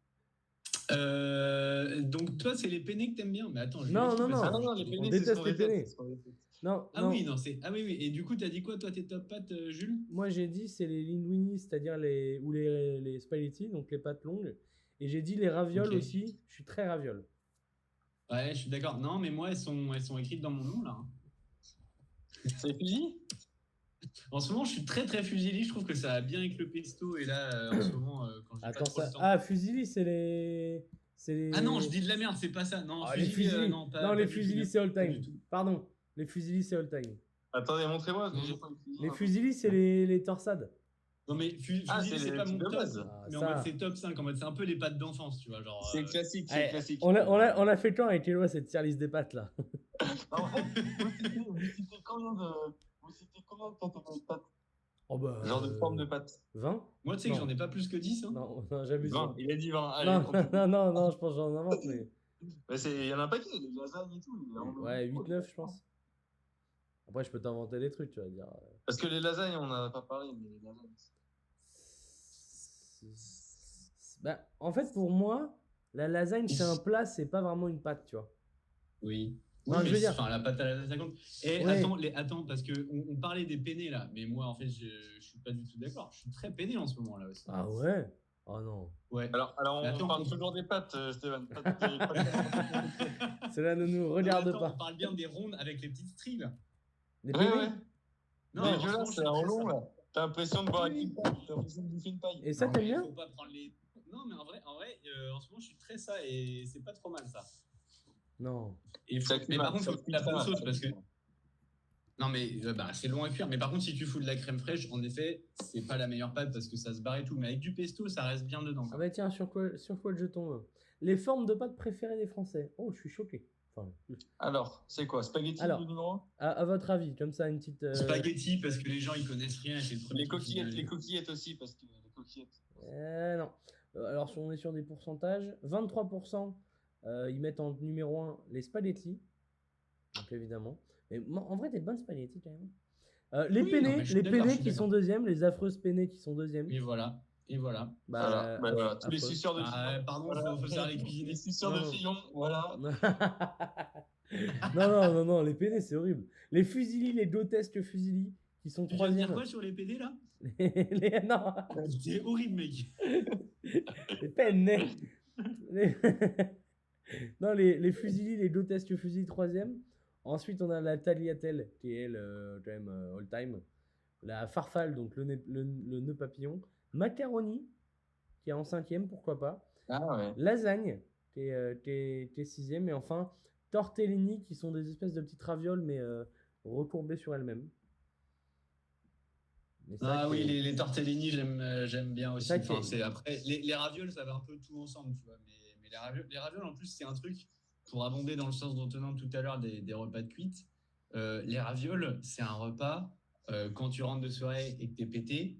Donc toi, c'est les penne que t'aimes bien. Mais attends, je Non, vérifie non, parce non. que- Ah non, les On penne, c'est déteste ce qu'on les répète, penne. c'est ce qu'on répète. Non, Ah non. oui, non, c'est. Ah oui. Et du coup, t'as dit quoi, toi, tes top pâtes, Jules? Moi, j'ai dit, c'est les linguini, c'est-à-dire les spaghetti, donc les pâtes longues. Et j'ai dit les ravioles Ok. aussi. Je suis très raviole. Ouais, je suis d'accord. Non, mais moi, elles sont écrites dans mon nom là. C'est fini? En ce moment, je suis très très fusilli. Je trouve que ça va bien avec le pesto. Et là, en ce moment, quand j'ai pas Attends, trop le temps. Ah, fusilli, c'est les. Ah non, je dis de la merde, c'est pas ça. Non, les fusilli. non, pas, non, pas les du fusilli, tout. c'est all Pas du time. tout. Pardon, les fusilli, c'est all time. Attendez, montrez-moi. Non, j'ai pas le fusil. Les fusilli, c'est les torsades. Non, mais fusilli, c'est c'est les pas mon trucs de top. base. Mais en ça. mode, c'est top 5. En mode, c'est un peu les pâtes d'enfance, tu vois. Genre, C'est classique, Allez, c'est classique. On a fait quand avec Eloi cette tier list des pâtes là? En fait, vous citez combien de pâtes? Oh bah, Genre de forme de pâte. 20? Moi, tu sais que j'en ai pas plus que 10. Hein. Non, j'abuse. 20. Il a dit 20. Allez, Non, je pense que j'en invente, mais. Bah, il y en a un paquet, les lasagnes et tout. Ouais, 8-9, je pense. Après, je peux t'inventer des trucs, tu vas dire. Parce que les lasagnes, on n'en a pas parlé, mais les lasagnes. Bah, en fait, pour moi, la lasagne, c'est un plat, c'est pas vraiment une pâte, tu vois. Oui. Non, Oui, je veux dire. Enfin, la pâte à la 50. Et Ouais. attends, parce qu'on parlait des penne là, mais moi, en fait, je suis pas du tout d'accord. Je suis très penne en ce moment là aussi. Ah ouais? Oh non. Ouais. Alors on parle toujours des pâtes, Stéphane. Cela ne nous regarde attends, pas. On parle bien des rondes avec les petites stries là. Les Ouais, penne? ouais. Non, Mais en ce moment, c'est un rond là. T'as l'impression de boire avec Oui. une paille. T'as l'impression de bouffer une paille. Et ça, Non, t'aimes mais bien? faut pas prendre les... Non, mais en vrai, en ce moment, je suis très ça et c'est pas trop mal ça. Non. Et mais par contre, faut la bonne sauce parce que. Non, mais c'est long à cuire. Mais par contre, si tu fous de la crème fraîche, en effet, c'est pas la meilleure pâte parce que ça se barre et tout. Mais avec du pesto, ça reste bien dedans. Ah bah tiens, sur quoi je tombe? Les formes de pâtes préférées des Français. Oh, je suis choqué. Enfin, Alors, c'est quoi? Spaghetti Alors, le numéro 1? à votre avis, comme ça, une petite. Spaghetti, parce que les gens ils connaissent rien. C'est le premier Les coquillettes aussi, parce que les coquillettes. Non. Alors, on est sur des pourcentages. 23%, ils mettent en numéro 1 les spaghettis. Donc, évidemment. Mais en vrai, des bonnes spaghettis quand même. Les penne qui sont deuxièmes, les affreuses penne qui sont deuxièmes. Et voilà. Voilà. Tous les suceurs de Fillon. Pardon, faut faire les cuisiner. Les suceurs de Fillon, voilà. non, les penne, c'est horrible. Les fusilli, les grotesques fusilli, qui sont Tu viens de troisièmes. dire quoi sur les PD là? Non. C'est horrible, mec. Les penne. Non, les fusilli, les grotesques fusilli, troisième. Ensuite, on a la tagliatelle, qui est elle, quand même all time. La farfalle, donc le nœud papillon. Macaroni, qui est en cinquième, pourquoi pas. Ah ouais. Lasagne, qui est sixième. Et enfin, tortellini, qui sont des espèces de petites ravioles, mais recourbées sur elles-mêmes. Oui, les tortellini, j'aime bien aussi. Ça après, les ravioles, ça va un peu tout ensemble, tu vois. Mais les ravioles, en plus, c'est un truc, pour abonder dans le sens dont on a tout à l'heure des repas de cuite. Les ravioles, c'est un repas, quand tu rentres de soirée et que t'es pété,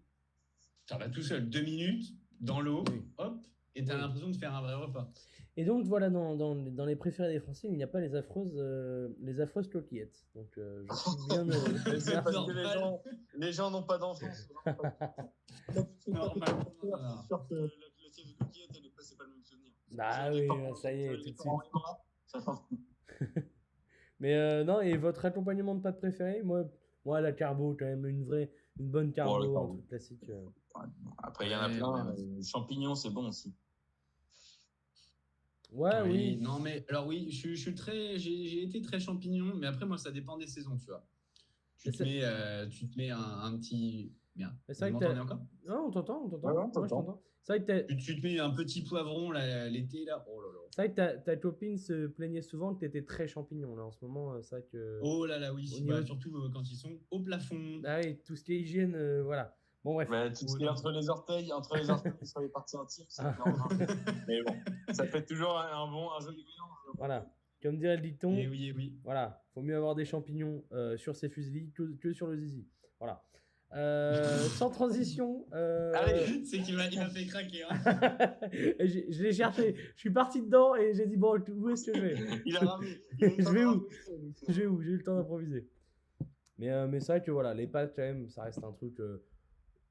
ça va tout seul, 2 minutes, dans l'eau, hop, et t'as l'impression de faire un vrai repas. Et donc voilà, dans les préférés des Français, il n'y a pas les affreuses coquillettes. Donc je suis bien heureux. C'est parce que les gens n'ont pas d'enfance. C'est sûr que la pièce de coquillette, c'est pas le même souvenir. Ah oui, ça y est, tout de suite. Ça change tout. Mais non, et votre accompagnement de pâtes préféré? Moi, la carbo, quand même, une bonne carbo, un truc classique. Après, il y en a plein. Champignons, c'est bon aussi. Ouais, oui. Non, mais alors oui, j'ai été très champignon, mais après, moi, ça dépend des saisons, tu vois. Tu te mets un petit. Bien. Vous m'entendez encore? Non, on t'entend. Ouais, moi, je t'entends. C'est vrai que tu te mets un petit poivron là, l'été, là. Oh là là. C'est vrai que ta copine se plaignait souvent que t'étais très champignon, là, en ce moment. C'est vrai que. Oh là là, oui. Surtout quand ils sont au plafond. Ah oui, tout ce qui est hygiène, voilà. Bon, bref. Tout ce qui est entre les orteils sur les parties intimes, c'est mais bon, ça fait toujours un joli mélange. Voilà. Comme dirait le dicton. Oui. Voilà. Faut mieux avoir des champignons sur ses fusils que sur le zizi. Voilà. Sans transition. Allez, c'est qu'il m'a fait craquer. Hein. Je l'ai cherché. Je suis parti dedans et j'ai dit bon, où est-ce que je vais? Il a ramené. Je vais où? J'ai eu le temps d'improviser. Mais c'est vrai que voilà, les pâtes quand même, ça reste un truc.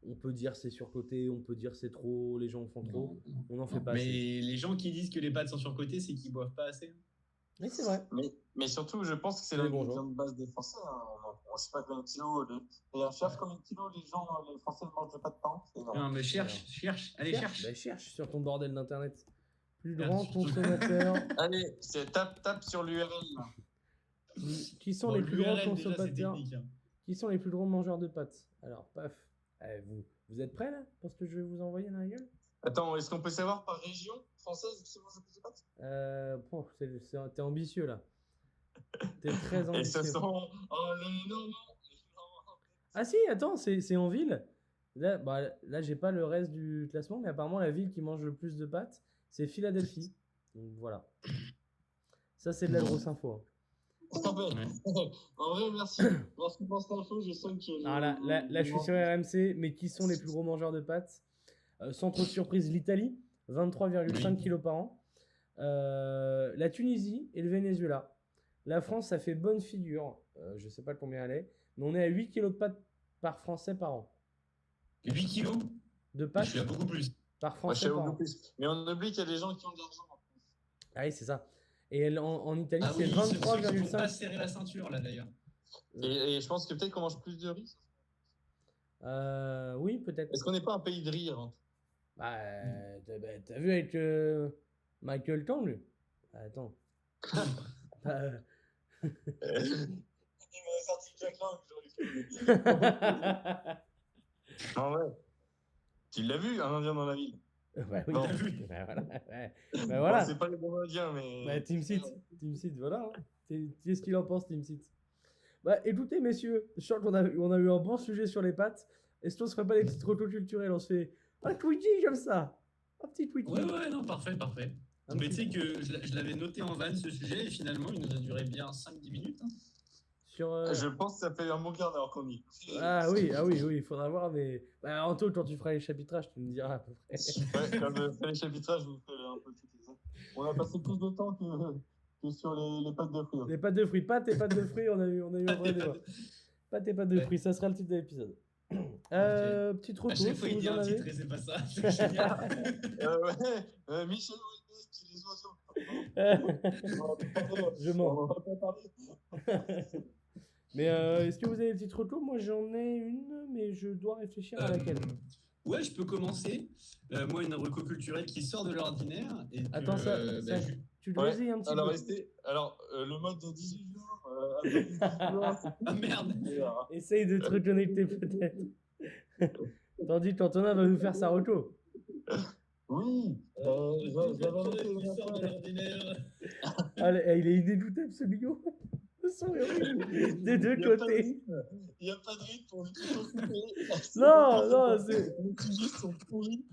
On peut dire c'est surcoté, on peut dire c'est trop, les gens en font trop. On n'en fait pas assez. Mais les gens qui disent que les pâtes sont surcotées, c'est qu'ils boivent pas assez. Oui, c'est vrai. Mais surtout, je pense que c'est la viande de base des Français. On ne sait pas combien de kilos. Cherche combien de kilos les Français ne mangent pas de pain. Non, mais cherche. Allez, cherche. Bah, cherche sur ton bordel d'internet. Plus grand consommateur. Allez, tape sur l'URL. Qui sont les plus grands consommateurs Qui sont les plus gros mangeurs de pâtes? Alors, paf. Vous êtes prêts là pour ce que je vais vous envoyer dans la gueule? Attends, est-ce qu'on peut savoir par région française qui mange le plus de pâtes? Bon, t'es ambitieux là. T'es très Et ça ambitieux. sent. Oh non. Ah si, attends, c'est en ville. Là, j'ai pas le reste du classement, mais apparemment, la ville qui mange le plus de pâtes, c'est Philadelphie. Donc voilà. Ça, c'est de la grosse info. Parfait. En vrai, merci. Lorsqu'on pense l'info, je sens que. Alors là, je suis sur RMC, mais qui sont les plus gros mangeurs de pâtes? Sans trop de surprise, l'Italie, 23,5 kilos par an. La Tunisie et le Venezuela. La France, ça fait bonne figure. Je sais pas combien elle est, mais on est à 8 kilos de pâtes par Français par an. 8 kilos de pâtes? Je suis à beaucoup plus. Par Français par an. Mais on oublie qu'il y a des gens qui ont de l'argent. Ah oui, c'est ça. Et en Italie, c'est oui, 23,5. Il faut pas serrer la ceinture là d'ailleurs. Et je pense que peut-être qu'on mange plus de riz. Oui, peut-être. Est-ce qu'on n'est pas un pays de riz avant? T'as vu avec Michael Tang? Attends. Il m'a sorti Jack Lang, j'aurais fait. Ah ouais. Tu l'as vu, un Indien dans la ville? Bah oui, non. Voilà. Bah voilà. C'est pas les bons Indiens, mais. Bah, Team Seat, voilà. Qu'est-ce qu'il en pense, Team Seat? Bah écoutez, messieurs, je sens qu'on a eu un bon sujet sur les pâtes. Est-ce qu'on se ferait pas des petites rotos culturelles? On se fait un Twitchy comme ça. Un petit Twitchy. Ouais, non, parfait. Mais tu sais que je l'avais noté en vanne ce sujet et finalement il nous a duré bien 5-10 minutes. Hein. Je pense que ça fait un bon quart d'heure qu'on y. Ah oui, il faudra voir, mais. Bah, Anto, quand tu feras les chapitrages, tu me diras à peu près. Ouais, quand je ferai les chapitrages, je vous ferai un peu tout ça. On a passé plus de temps que sur les pâtes de fruits. Les pâtes de fruits, pâtes et pâtes de fruits, on a eu un vrai débat. Pâtes et pâtes de fruits, ça sera le titre de l'épisode. Petite roto. À chaque fois, il dit un titre et c'est pas ça. C'est génial. Michel Houellebecq qui les oiseaux. Je mens. On va pas parler. Mais est-ce que vous avez des petites rotos? Moi, j'en ai une, mais je dois réfléchir à laquelle. Ouais, je peux commencer. Moi, une reco culturelle qui sort de l'ordinaire. Attends, tu dois essayer un petit peu. Alors, le mode de 18 jours. Ah merde. Essaye de te reconnecter peut-être. Tandis qu'Antonin va nous faire sa roto. Oui. Allez, il est inédoutable ce bigot. Le son est horrible. Des deux côtés. Il n'y a pas de rythme pour le tout. Non, Les sujets sont pourris.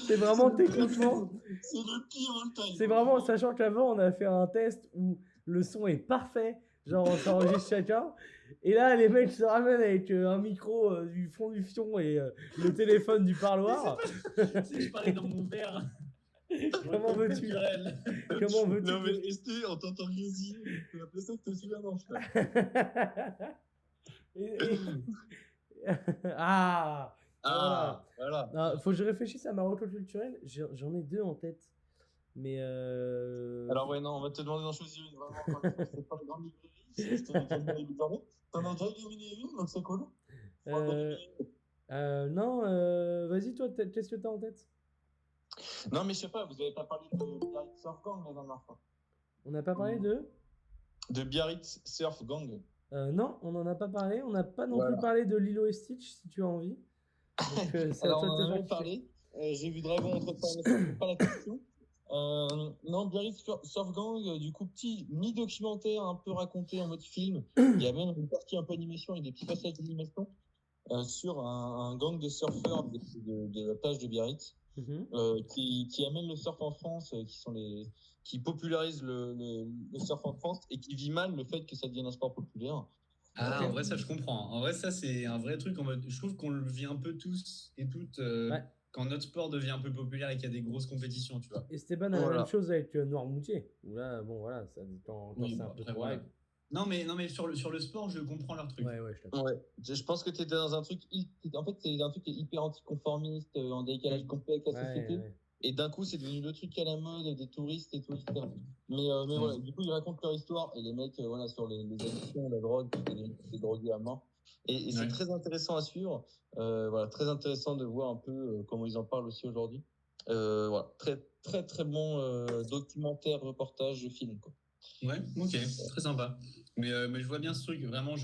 C'est vraiment techniquement. C'est le pire en time. C'est vraiment, sachant qu'avant, on a fait un test où le son est parfait. Genre, on s'enregistre chacun. Et là, les mecs se ramènent avec un micro du fond du fion et le téléphone du parloir. Si je parlais dans mon verre. Comment veux-tu? Non, mais restez en t'entendant Grizzly. On appelle ça que te souviens d'un voilà. Non, faut que je réfléchisse à ma reco culturelle. J'en ai deux en tête. Mais Alors, ouais, non, on va te demander d'en choisir une. Vraiment, c'est pas le grand librairie. T'en as déjà éliminé une, donc c'est cool. Non, vas-y, toi, qu'est-ce que t'as en tête? Non, mais je sais pas, vous avez pas parlé de Biarritz Surf Gang la dernière fois. On n'a pas parlé de Biarritz Surf Gang. Non, on n'en a pas parlé. On n'a pas non plus parlé de Lilo et Stitch, si tu as envie. Donc, alors, on en a parlé. J'ai vu Dragon entre-temps, mais c'est pas la question. Non, Biarritz Surf Gang, du coup, petit mi-documentaire un peu raconté en mode film. Il y a même une partie un peu animation avec des petits passages d'animation sur un gang de surfeurs de la plage de Biarritz. Qui amènent le surf en France, qui popularisent le surf en France et qui vit mal le fait que ça devienne un sport populaire. En vrai, ça je comprends. En vrai, ça c'est un vrai truc. Je trouve qu'on le vit un peu tous et toutes quand notre sport devient un peu populaire et qu'il y a des grosses compétitions, tu vois. Esteban a la même chose avec Noirmoutier. Où là, bon voilà, ça quand c'est un peu trop. Non mais sur le sport, je comprends leur truc. Ouais, je pense que tu étais dans un truc. En fait, c'est un truc qui est hyper anticonformiste, en décalage complet avec la société. Ouais. Et d'un coup, c'est devenu le truc à la mode des touristes et tout, etc. Mais voilà, du coup, ils racontent leur histoire et les mecs, sur les addictions, la drogue, c'est drogué à mort. Et c'est très intéressant à suivre. Très intéressant de voir un peu comment ils en parlent aussi aujourd'hui. Très, très, très bon documentaire, reportage, film, quoi. Ouais, ok, très sympa. Mais je vois bien ce truc. Vraiment,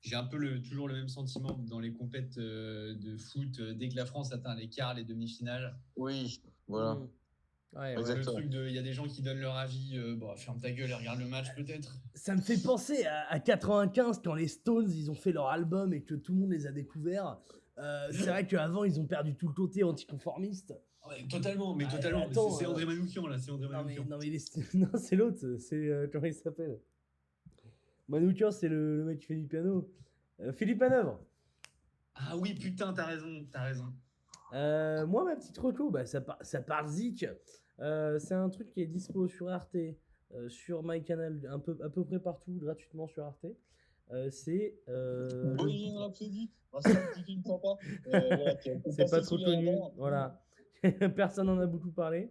j'ai un peu toujours le même sentiment dans les compètes de foot. Dès que la France atteint les quarts, les demi-finales. Oui, voilà. Ouais, Le truc il y a des gens qui donnent leur avis. Bon, ferme ta gueule et regarde le match peut-être. Ça me fait penser à 95 quand les Stones ils ont fait leur album et que tout le monde les a découverts. C'est vrai qu'avant ils ont perdu tout le côté anticonformiste. Ouais, totalement, mais totalement. Attends, c'est André Manoukian là, c'est André Manoukian. Non, mais non, c'est l'autre, c'est comment il s'appelle? Manoukian, c'est le mec qui fait du piano. Philippe Manœuvre. Ah oui, putain, t'as raison. Moi, ma petite reco, bah, ça parle zik. C'est un truc qui est dispo sur Arte, sur MyCanal, à peu près partout, gratuitement sur Arte. C'est. Bohemian Rhapsody, un petit film sympa. Voilà, c'est pas trop connu. Voilà. Personne n'en a beaucoup parlé.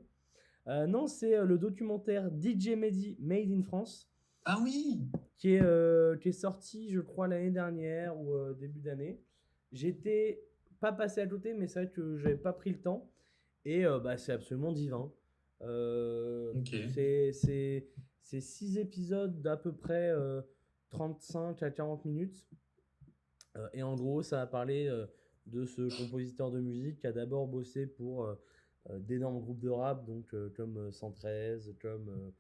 Non, c'est le documentaire DJ Made in France. Ah oui! Qui est sorti, je crois, l'année dernière ou début d'année. J'étais pas passé à côté, mais c'est vrai que j'avais pas pris le temps. Et bah, c'est absolument divin. Okay. C'est 6 épisodes d'à peu près 35 à 40 minutes. Et en gros, ça a parlé de ce compositeur de musique qui a d'abord bossé pour d'énormes groupes de rap, donc comme 113, comme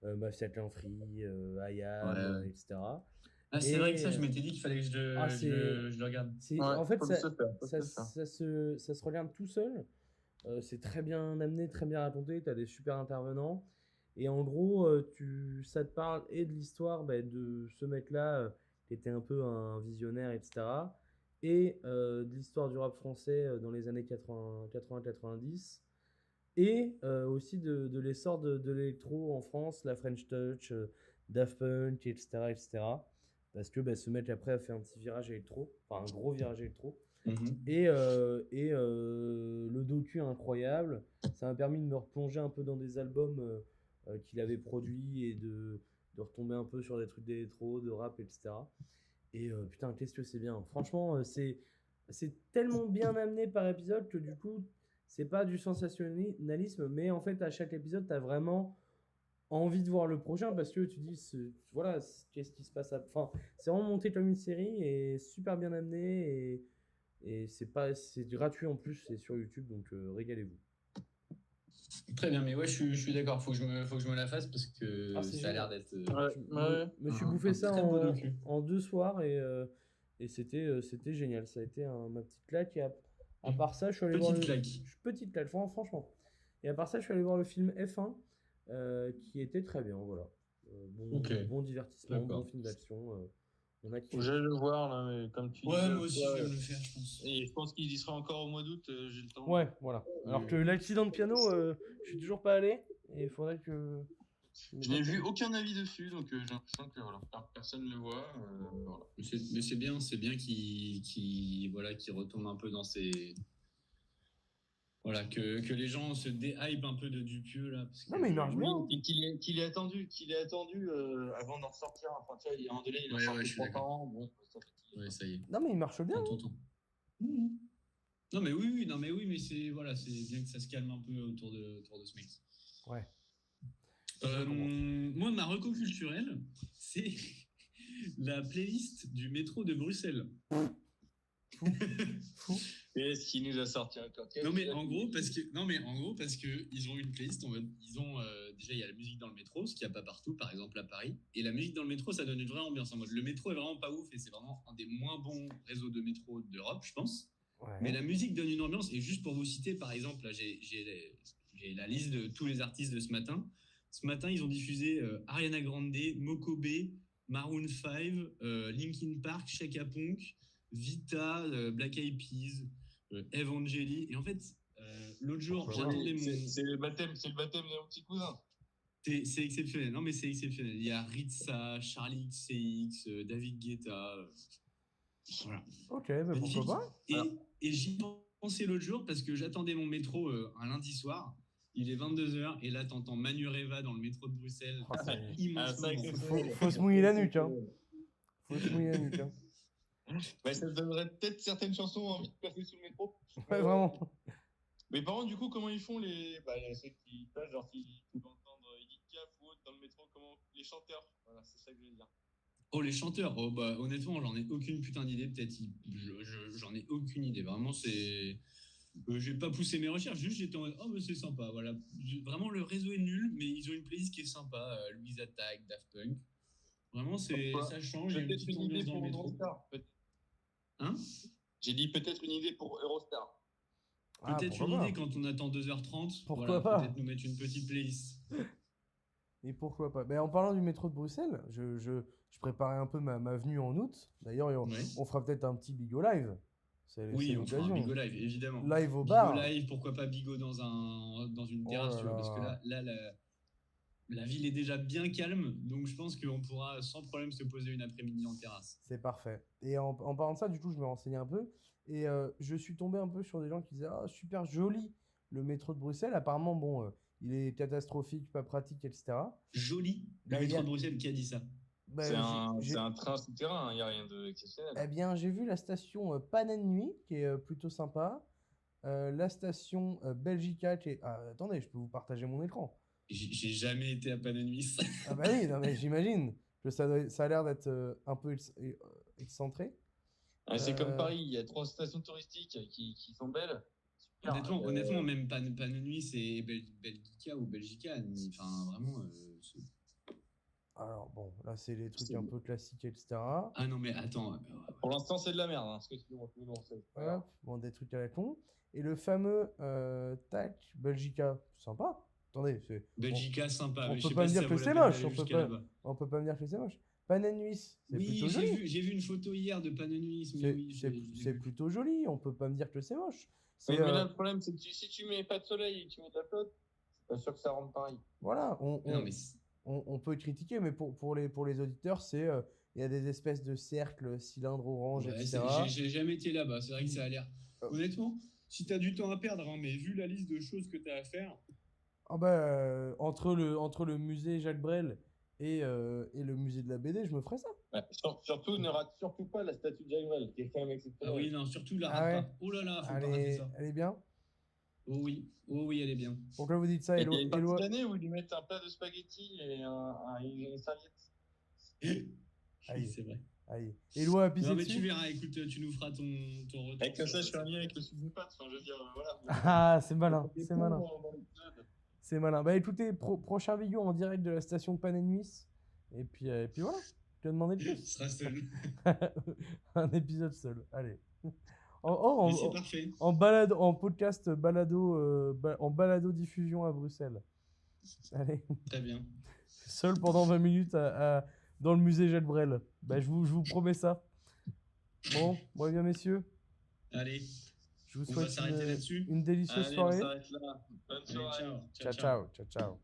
Mafia Clan Free, IAM, etc. Ah, c'est vrai que ça, je m'étais dit qu'il fallait que je le regarde. En fait, ça se regarde tout seul. C'est très bien amené, très bien raconté. Tu as des super intervenants. Et en gros, ça te parle et de l'histoire de ce mec-là qui était un peu un visionnaire, etc. Et de l'histoire du rap français dans les années 80-90. Et aussi de l'essor de l'électro en France, la French Touch, Daft Punk, etc., etc. Parce que ce mec après a fait un petit virage électro, enfin un gros virage électro. Et le docu est incroyable. Ça m'a permis de me replonger un peu dans des albums qu'il avait produits et de retomber un peu sur des trucs d'électro, de rap, etc. Et putain, qu'est-ce que c'est bien. Franchement, c'est tellement bien amené par épisode que du coup, c'est pas du sensationnalisme, mais en fait, à chaque épisode, t'as vraiment envie de voir le prochain parce que tu dis, voilà, qu'est-ce qui se passe Enfin, c'est vraiment monté comme une série et super bien amené et c'est gratuit en plus, c'est sur YouTube, donc régalez-vous. Très bien, mais ouais, je suis d'accord, faut que je me la fasse parce que ça a l'air d'être. Je me suis bouffé ça en 2 soirs et c'était génial. Ça a été ma petite claque. Et à part ça, je suis allé voir petite claque, franchement. Et à part ça, je suis allé voir le film F1 qui était très bien, voilà. Bon divertissement, bon film d'action. Je vais le voir là, mais comme tu dis. Ouais, moi aussi, je vais le faire, je pense. Et je pense qu'il y sera encore au mois d'août, j'ai le temps. Ouais, voilà. Alors que l'accident de piano, je suis toujours pas allé et il faudrait que. Je n'ai vu aucun avis dessus, donc j'ai l'impression que voilà, personne ne le voit. Voilà. Mais c'est bien qu'il retombe un peu dans ses. Voilà, que les gens se déhype un peu de Dupieux là. Parce que, non, mais il marche bien. Et qu'il est attendu avant d'en ressortir. Enfin, tu vois, il y a un délai, il a sorti 3 ans. Bon, ça y est. Non, mais il marche bien. Non, mais oui, mais c'est bien que ça se calme un peu autour de ce mec. Ouais. Moi, ma reco culturelle, c'est la playlist du métro de Bruxelles. Et ce qui nous a sorti un cocktail. Non mais en gros parce que ils ont une playlist déjà il y a la musique dans le métro, ce qu'il n'y a pas partout, par exemple à Paris, et la musique dans le métro ça donne une vraie ambiance en mode le métro est vraiment pas ouf et c'est vraiment un des moins bons réseaux de métro d'Europe je pense. Ouais. Mais la musique donne une ambiance et juste pour vous citer par exemple là j'ai la liste de tous les artistes de ce matin. Ce matin ils ont diffusé Ariana Grande, Mokobe, Maroon 5, Linkin Park, Chaka Ponk, Vita, Black Eyed Peas, Evangeli. Et en fait, l'autre jour, j'attendais mon. C'est le baptême de mon petit cousin. C'est exceptionnel. Non, mais c'est exceptionnel. Il y a Ritza, Charlie XCX, David Guetta. Voilà. Ok, mais pourquoi pas et j'y pensais l'autre jour parce que j'attendais mon métro un lundi soir. Il est 22h et là, t'entends Manu Reva dans le métro de Bruxelles. Faut se mouiller la nuque, hein. Ça donnerait peut-être certaines chansons envie de passer sous le métro. Ouais, vraiment. Mais par contre, du coup, comment ils font ceux qui passent, genre qui peuvent entendre Edith Piaf ou autre dans le métro, comment les chanteurs, voilà, c'est ça que je veux dire. Oh, les chanteurs, oh, bah, honnêtement, j'en ai aucune putain d'idée. Peut-être, j'en ai aucune idée. Vraiment, c'est. J'ai pas poussé mes recherches, juste j'étais en mode, oh, bah, c'est sympa. Voilà. Vraiment, le réseau est nul, mais ils ont une playlist qui est sympa. Louise Attack, Daft Punk. Vraiment, ça change. Il y a une Peut-être petite une idée ambiance dans pour le métro. Eurostar. Hein? J'ai dit peut-être une idée pour Eurostar. Peut-être une idée quand on attend 2h30. Pourquoi pas? Peut-être nous mettre une petite playlist. Et pourquoi pas? En parlant du métro de Bruxelles, je préparais un peu ma venue en août. D'ailleurs, on fera peut-être un petit Bigot Live. Oui, on fera un Bigot Live, évidemment. Live au bar. Bigot Live, pourquoi pas Bigot dans une terrasse, tu vois, parce que là la ville est déjà bien calme, donc je pense qu'on pourra sans problème se poser une après-midi en terrasse. C'est parfait. Et en parlant de ça, du coup, je me renseignais un peu. Et je suis tombé un peu sur des gens qui disaient ah, super joli le métro de Bruxelles. Apparemment, bon, il est catastrophique, pas pratique, etc. Joli le métro de Bruxelles, qui a dit ça? C'est un train souterrain, il n'y a rien d'exceptionnel. Eh bien, j'ai vu la station Panne Nuit, qui est plutôt sympa. La station Belgica, qui est. Ah, attendez, je peux vous partager mon écran. J'ai jamais été à Panne Nuit. Ah, bah oui, non, mais j'imagine que ça a l'air d'être un peu excentré. C'est comme Paris, il y a 3 stations touristiques qui sont belles. Honnêtement, même Panne Nuit, c'est Belgica ou Belgica. Enfin, vraiment. Alors, bon, là, c'est les trucs un peu classiques, etc. Ah non, mais attends. Pour l'instant, c'est de la merde. Hein, ce que tu Hop, bon, des trucs à la con. Et le fameux Tac Belgica, sympa. Attendez, c'est. Belgica, sympa. On peut pas me dire que c'est moche. On peut pas me dire que c'est moche. Panne Nuit, c'est plutôt joli. J'ai vu une photo hier de Panne Nuit. C'est plutôt joli. On peut pas me dire que c'est moche. Mais là, le problème, c'est que si tu mets pas de soleil et que tu mets ta flotte, c'est pas sûr que ça rende pareil. Voilà. On peut critiquer, mais pour les auditeurs, il y a des espèces de cercles, cylindres orange, etc. J'ai jamais été là-bas. C'est vrai que ça a l'air. Honnêtement, si tu as du temps à perdre, hein, mais vu la liste de choses que tu as à faire. Ah bah, entre le musée Jacques Brel et le musée de la BD, je me ferais ça. Ouais, surtout, ne rate surtout pas la statue de Jacques Brel, qui est quand même exceptionnelle. Ah oui, non, surtout la rate pas. Oh là là, faut pas rater ça. Elle est bien. Oh oui, elle est bien. Pourquoi vous dites ça, Il y a une partie d'année où ils lui mettent un plat de spaghettis et une serviette. Oui, c'est vrai. Aïe. Éloi a pissé non, mais dessus. tu verras, écoute, tu nous feras ton retour. Avec ça, je fais un lien avec le sud du pâte. Enfin, je veux dire, voilà. Ah, c'est malin, c'est malin. C'est malin. Bah écoutez, prochain vidéo en direct de la station de Panne Nuit. Et puis voilà. Tu as demandé de plus. Ce sera seul. Un épisode seul. Allez. C'est parfait. En podcast balado, en balado diffusion à Bruxelles. Allez. Très bien. Seul pendant 20 minutes dans le musée Jacques Brel. Bah, je vous promets ça. Bon, bien messieurs. Allez. Je vous souhaite une délicieuse Allez, soirée. on s'arrête là. Bonne soirée. Allez, Ciao.